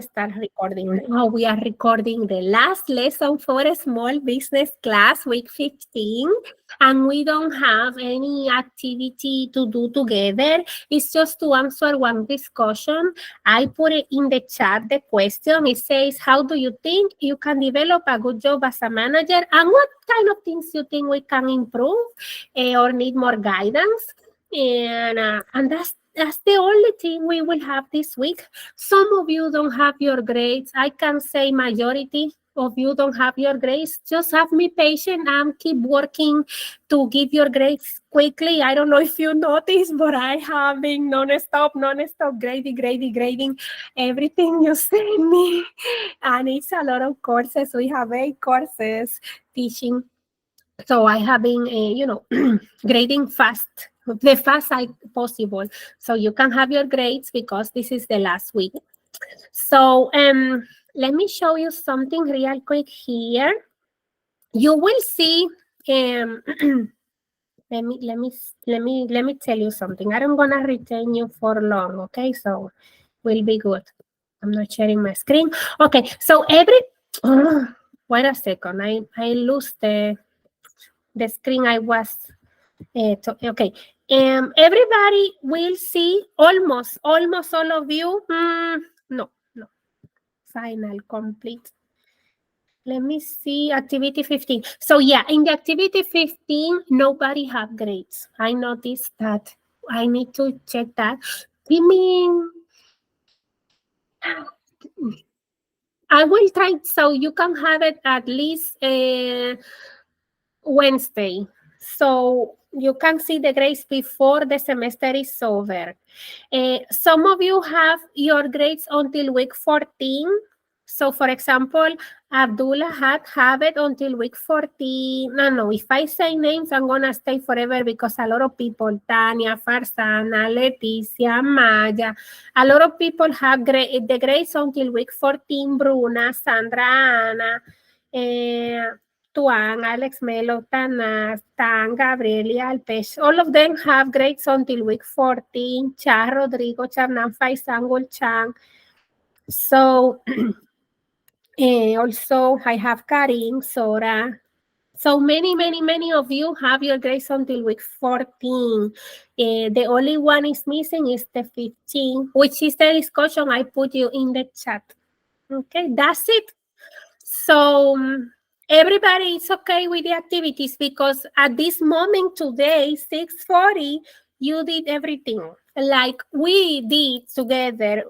Start recording now. We are recording the last lesson for a small business class, week 15, and we don't have any activity to do together. It's just to answer one discussion. I put it in the chat, the question. It says, how do you think you can develop a good job as a manager, and what kind of things you think we can improve or need more guidance? And that's the only thing we will have this week. Some of you don't have your grades. I can say majority of you don't have your grades. Just have me patient and keep working to give your grades quickly. I don't know if you noticed, but I have been non-stop grading everything you send me. And it's a lot of courses. We have 8 courses teaching. So I have been, grading fast, the fast I possible. So you can have your grades because this is the last week. So let me show you something real quick here. You will see. Let me tell you something. I don't gonna retain you for long. Okay, so will be good. I'm not sharing my screen. Okay, so wait a second. I lose the screen I was. Okay. Everybody will see almost all of you. No. Final complete. Let me see activity 15. So yeah, in the activity 15, nobody have grades. I noticed that. I need to check that. Give me. I will try so you can have it at least Wednesday. So you can see the grades before the semester is over. Some of you have your grades until week 14. So for example, Abdullah have it until week 14. No, if I say names, I'm going to stay forever because a lot of people, Tanya, Farsana, Leticia, Maya, a lot of people have the grades until week 14. Bruna, Sandra, Ana, Tuan, Alex Melo, Tanas, Tan, Gabriel, Alpes, all of them have grades until week 14. Cha, Rodrigo, Charnan, Faisangul, Chang. So, also I have Karim, Sora. So many of you have your grades until week 14. The only one is missing is the 15, which is the discussion I put you in the chat. Okay, that's it. So everybody is okay with the activities because at this moment today, 6:40, you did everything. Like we did together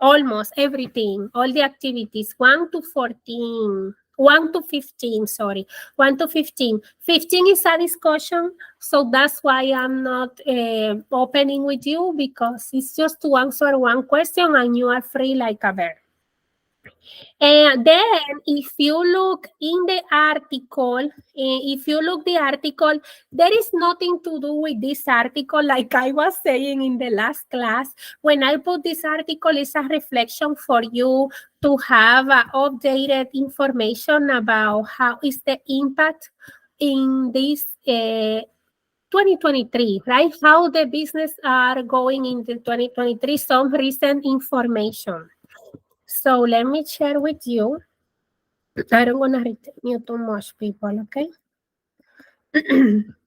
almost everything, all the activities, 1 to 14. 1 to 15, sorry. 1 to 15. 15 is a discussion, so that's why I'm not opening with you because it's just to answer one question and you are free like a bird. And then if you look in the article, there is nothing to do with this article. Like I was saying in the last class, when I put this article, it's a reflection for you to have updated information about how is the impact in this 2023, right? How the business are going into 2023, some recent information. So let me share with you. I don't want to retain you too much, people, okay?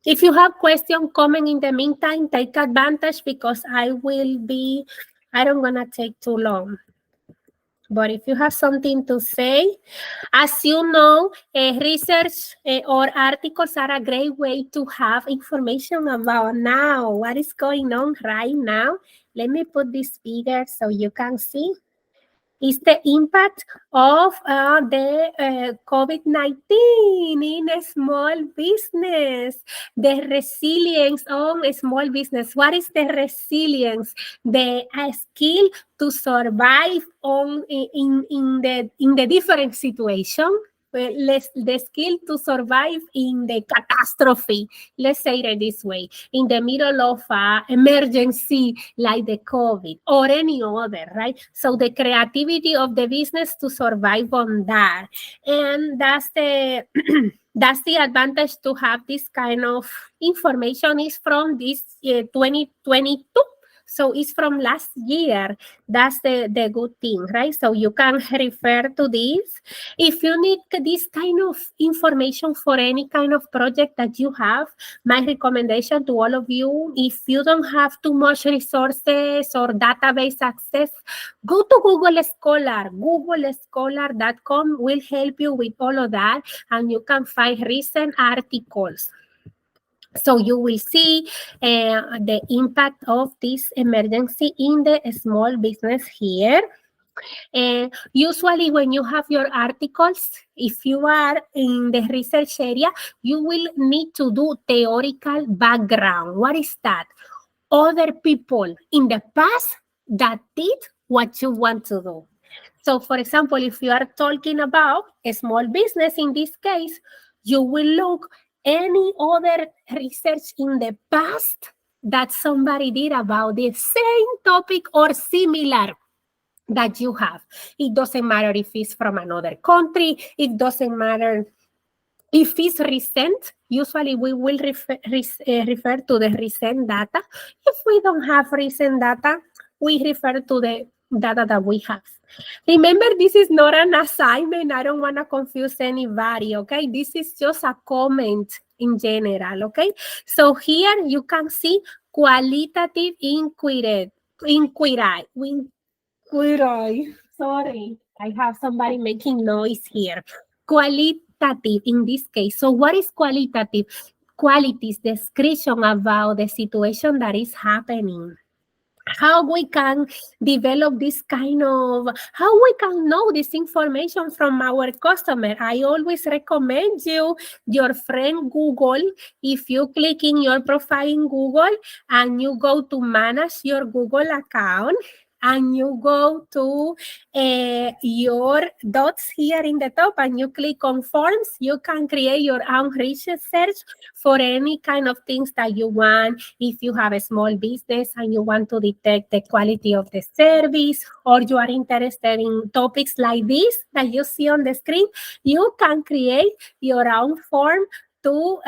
If you have question, comment in the meantime, take advantage because I don't want to take too long. But if you have something to say, as you know, research or articles are a great way to have information about now, what is going on right now. Let me put this bigger so you can see. Is the impact of the COVID-19 in a small business, the resilience on a small business. What is the resilience? The skill to survive in the different situation. The skill to survive in the catastrophe, let's say it this way, in the middle of an emergency like the COVID or any other, right? So the creativity of the business to survive on that. And that's the that's the advantage to have this kind of information is from this 2022. So it's from last year. That's the good thing, right? So you can refer to this. If you need this kind of information for any kind of project that you have, my recommendation to all of you, if you don't have too much resources or database access, go to Google Scholar. Googlescholar.com will help you with all of that, and you can find recent articles. So you will see the impact of this emergency in the small business here. Usually when you have your articles, if you are in the research area, you will need to do theoretical background. What is that? Other people in the past that did what you want to do. So for example, if you are talking about a small business in this case, you will look any other research in the past that somebody did about the same topic or similar that you have. It doesn't matter if it's from another country. It doesn't matter if it's recent. Usually we will refer to the recent data. If we don't have recent data, we refer to the data that we have. Remember, this is not an assignment. I don't want to confuse anybody, okay? This is just a comment in general, okay? So here you can see qualitative inquiry. Sorry, I have somebody making noise here. Qualitative in this case. So what is qualitative? Qualities, description about the situation that is happening. How we can develop this kind of, how we can know this information from our customer. I always recommend you, your friend Google. If you click in your profile in Google and you go to manage your Google account, and you go to your dots here in the top and you click on forms, you can create your own research search for any kind of things that you want. If you have a small business and you want to detect the quality of the service, or you are interested in topics like this that you see on the screen, you can create your own form to,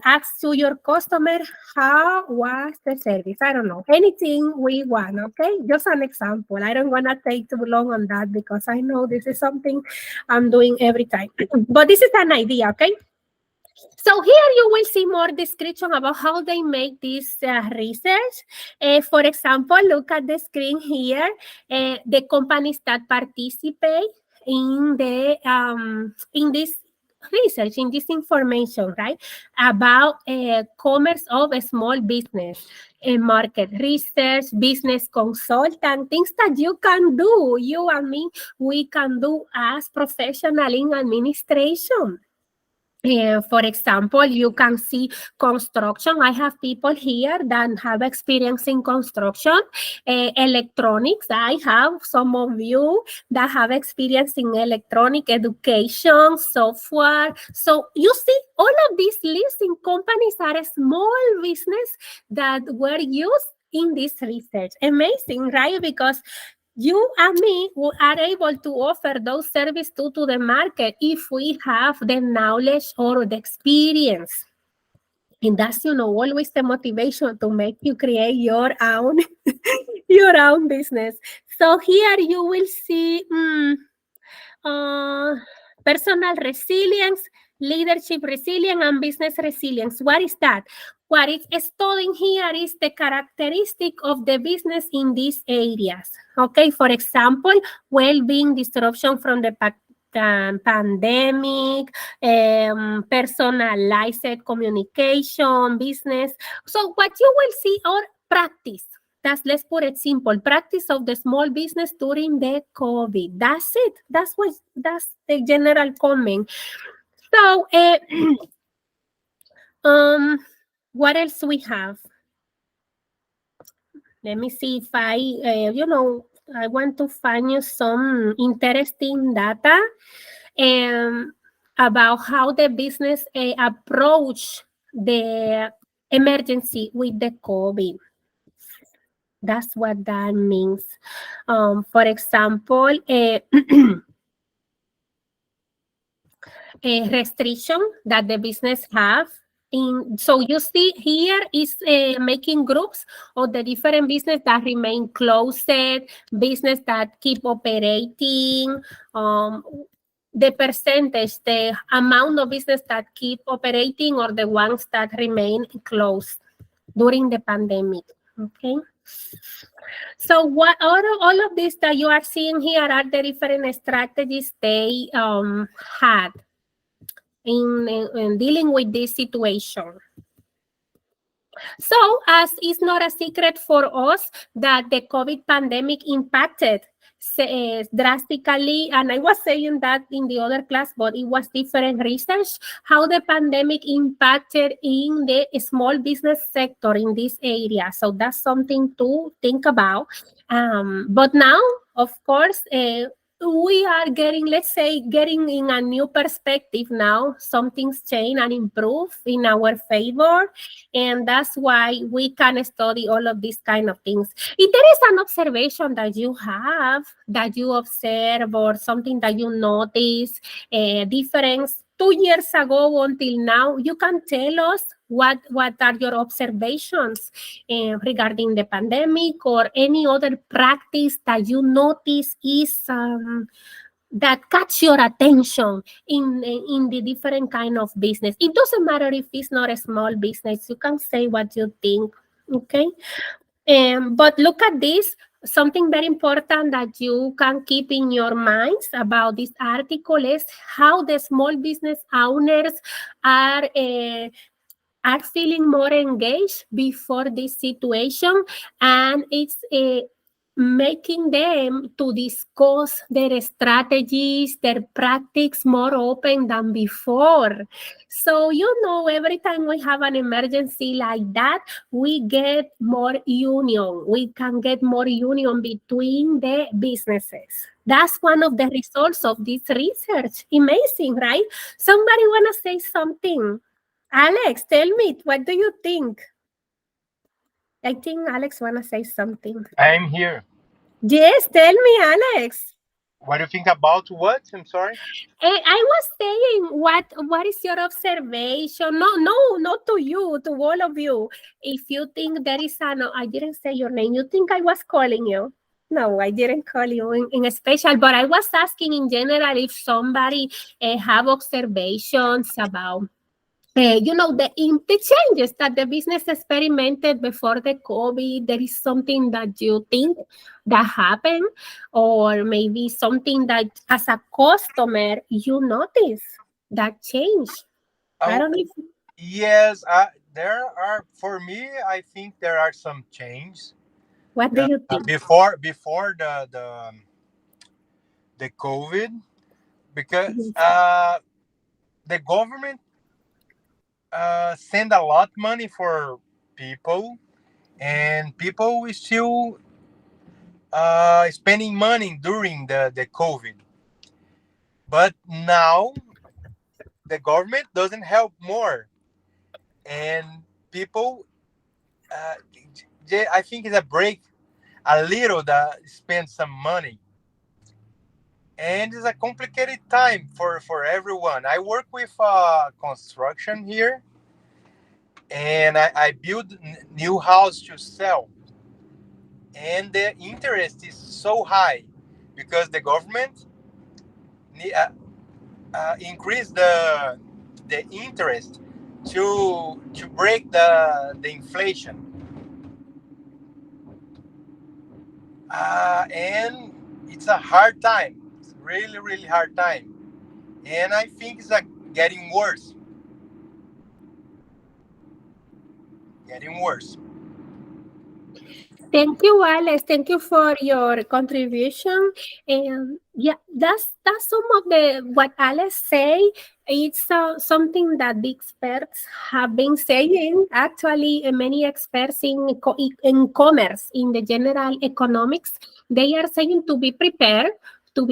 ask to your customer, how was the service? I don't know, anything we want, okay? Just an example. I don't want to take too long on that because I know this is something I'm doing every time. But this is an idea, okay? So here you will see more description about how they make this research. For example, look at the screen here, the companies that participate in the in this research, in this information, right, about commerce of a small business, market research, business consultant, things that you can do, you and me, we can do as professional in administration. For example, you can see construction. I have people here that have experience in construction, electronics. I have some of you that have experience in electronic education, software. So you see, all of these listing companies are a small business that were used in this research. Amazing, right? Because you and me are able to offer those services to the market if we have the knowledge or the experience. And that's, always the motivation to make you create your own, your own business. So here you will see personal resilience, leadership resilience, and business resilience. What is that? What is studying here is the characteristic of the business in these areas. Okay, for example, well-being, disruption from the pandemic, personalized communication, business. So what you will see are practice. Let's put it simple. Practice of the small business during the COVID. That's it. That's the general comment. So, what else we have? Let me see if I want to find you some interesting data about how the business approach the emergency with the COVID. That's what that means. For example, a restriction that the business have So you see here is making groups of the different business that remain closed, business that keep operating, um, the percentage, the amount of business that keep operating or the ones that remain closed during the pandemic. Okay. So what all of this that you are seeing here are the different strategies they had in dealing with this situation. So, as it's not a secret for us that the COVID pandemic impacted drastically, and I was saying that in the other class, but it was different research, how the pandemic impacted in the small business sector in this area. So that's something to think about. But now, of course, we are getting, let's say, getting in a new perspective now. Some things change and improve in our favor. And that's why we can study all of these kind of things. If there is an observation that you have, that you observe, or something that you notice, a difference 2 years ago until now, you can tell us what are your observations regarding the pandemic or any other practice that you notice is that catch your attention in the different kind of business. It doesn't matter if it's not a small business. You can say what you think, okay? But look at this. Something very important that you can keep in your minds about this article is how the small business owners are feeling more engaged before this situation, and it's making them to discuss their strategies, their practice more open than before. So, every time we have an emergency like that, we get more union. We can get more union between the businesses. That's one of the results of this research. Amazing, right? Somebody want to say something? Alex, tell me, what do you think? I think Alex want to say something. I'm here. Yes, tell me, Alex. What do you think about what? I'm sorry. I was saying, what is your observation? No, no, not to you, to all of you. If you think there is I didn't say your name. You think I was calling you? No, I didn't call you in a special, but I was asking in general if somebody have observations about the changes that the business experimented before the COVID. There is something that you think that happened, or maybe something that as a customer you notice that change. I Oh, don't know. yes. There are, for me, I think there are some changes. What do you think? Before the COVID, because Yes. the government send a lot money for people, and people is still spending money during the COVID. But now the government doesn't help more, and people, uh, I think it's a break a little that spend some money, and it's a complicated time for everyone. I work with construction here, and I build new house to sell, and the interest is so high because the government increase the interest to break the inflation, and it's a hard time. It's really hard time, and I think it's getting worse, getting worse. Thank you, Alex. Thank you for your contribution. And yeah, that's some of the what Alex say. It's something that the experts have been saying. Actually, many experts in commerce, in the general economics, they are saying to be prepared for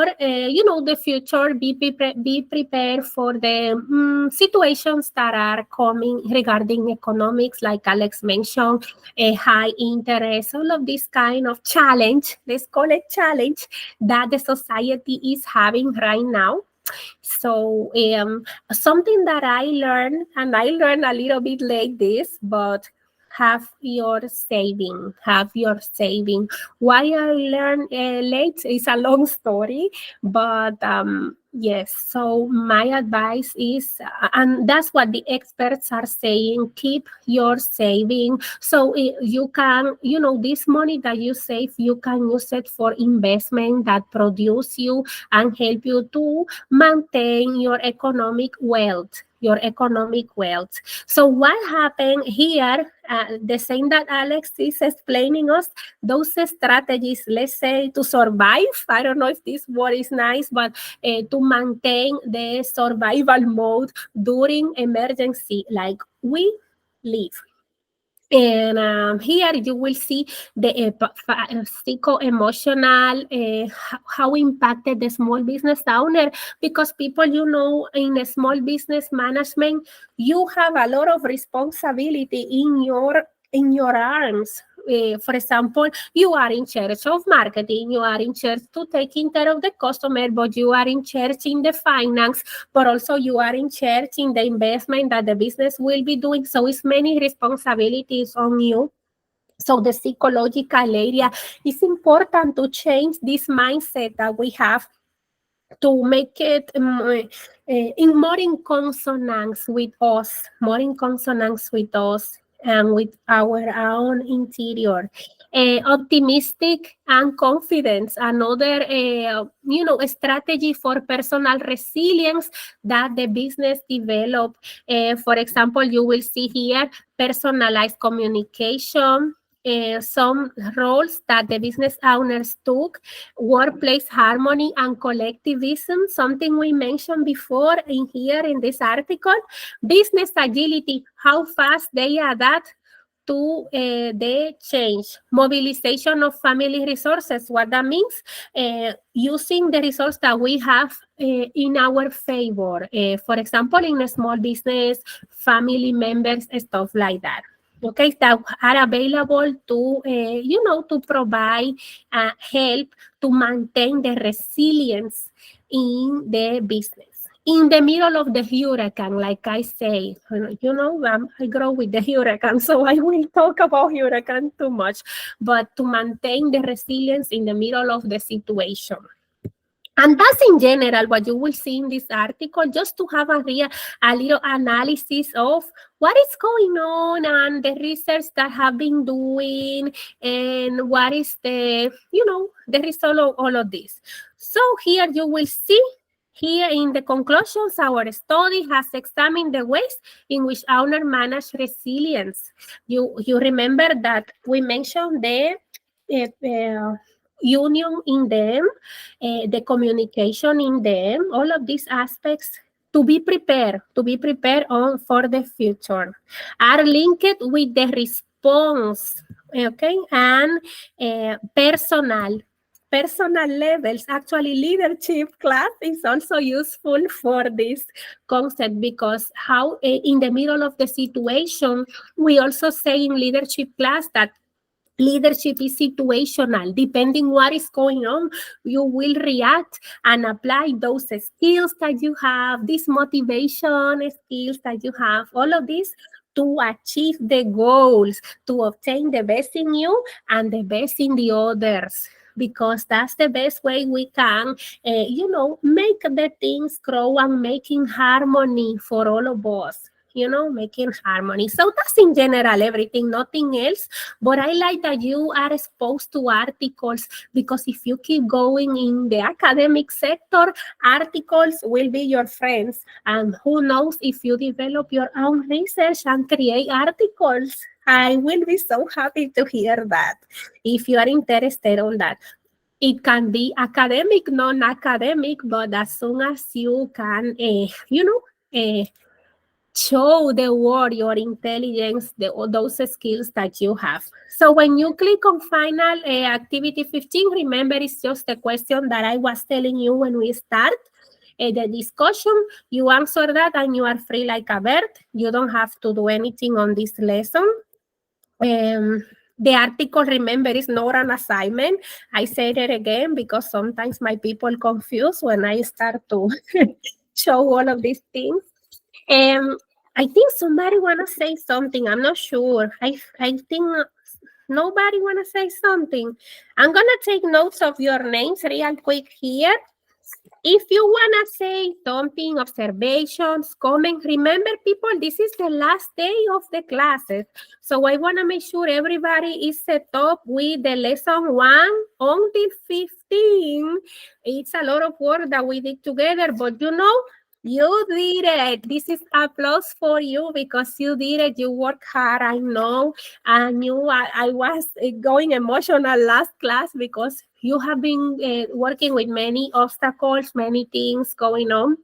the future, be prepared for the situations that are coming regarding economics, like Alex mentioned, a high interest, all of this kind of challenge, let's call it challenge, that the society is having right now. So something that I learned, and I learned a little bit like this, but have your saving. Why I learned late is a long story, but yes, so my advice is, and that's what the experts are saying, keep your saving. So you can, this money that you save, you can use it for investment that produce you and help you to maintain your economic wealth. So what happened here, the same that Alex is explaining us, those strategies, let's say, to survive, I don't know if this word is nice, but to maintain the survival mode during emergency, like we live. And here you will see the psycho-emotional, how impacted the small business owner, because people, in a small business management, you have a lot of responsibility in your arms. For example, you are in charge of marketing, you are in charge to taking care of the customer, but you are in charge in the finance, but also you are in charge in the investment that the business will be doing. So it's many responsibilities on you. So the psychological area is important to change this mindset that we have, to make it more in consonance with us, and with our own interior. Optimistic and confidence, another strategy for personal resilience that the business develop. For example, you will see here personalized communication, some roles that the business owners took, workplace harmony and collectivism, something we mentioned before in here in this article, business agility, how fast they adapt to the change, mobilization of family resources. What that means, using the resource that we have in our favor. For example, in a small business, family members, stuff like that. Okay, that are available to provide help to maintain the resilience in the business. In the middle of the hurricane, like I say, I grow with the hurricane, so I will talk about hurricane too much, but to maintain the resilience in the middle of the situation. And that's in general what you will see in this article, just to have a little analysis of what is going on and the research that have been doing, and what is the result of all of this. So here you will see, here in the conclusions, our study has examined the ways in which owner manage resilience. You remember that we mentioned the union in them, the communication in them, all of these aspects, to be prepared on for the future, are linked with the response, okay, and personal levels. Actually, leadership class is also useful for this concept, because how in the middle of the situation, we also say in leadership class that leadership is situational. Depending what is going on, you will react and apply those skills that you have, these motivation skills that you have, all of this, to achieve the goals, to obtain the best in you and the best in the others. Because that's the best way we can, make the things grow and making harmony for all of us. Making harmony. So that's in general everything, nothing else. But I like that you are exposed to articles, because if you keep going in the academic sector, articles will be your friends. And who knows, if you develop your own research and create articles, I will be so happy to hear that. If you are interested on that, it can be academic, non-academic, but as soon as you can, show the world your intelligence, those skills that you have. So when you click on final activity 15, remember, it's just the question that I was telling you when we start the discussion. You answer that and you are free like a bird. You don't have to do anything on this lesson. The article, remember, is not an assignment. I said it again because sometimes my people confuse when I start to show all of these things. I think somebody wanna say something. I'm not sure. I think nobody wanna say something. I'm gonna take notes of your names real quick here. If you want to say something, observations, comments, remember, people, this is the last day of the classes. So I want to make sure everybody is set up with the lesson 1 until 15. It's a lot of work that we did together, but you did it. This is applause for you because you did it. You worked hard, I know. And I was going emotional last class because you have been working with many obstacles, many things going on.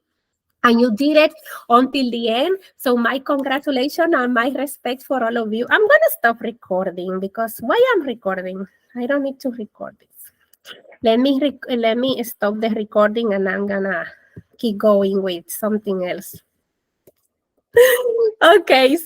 And you did it until the end. So my congratulations and my respect for all of you. I'm going to stop recording because why I'm recording? I don't need to record this. Let me stop the recording and I'm going to keep going with something else. Okay,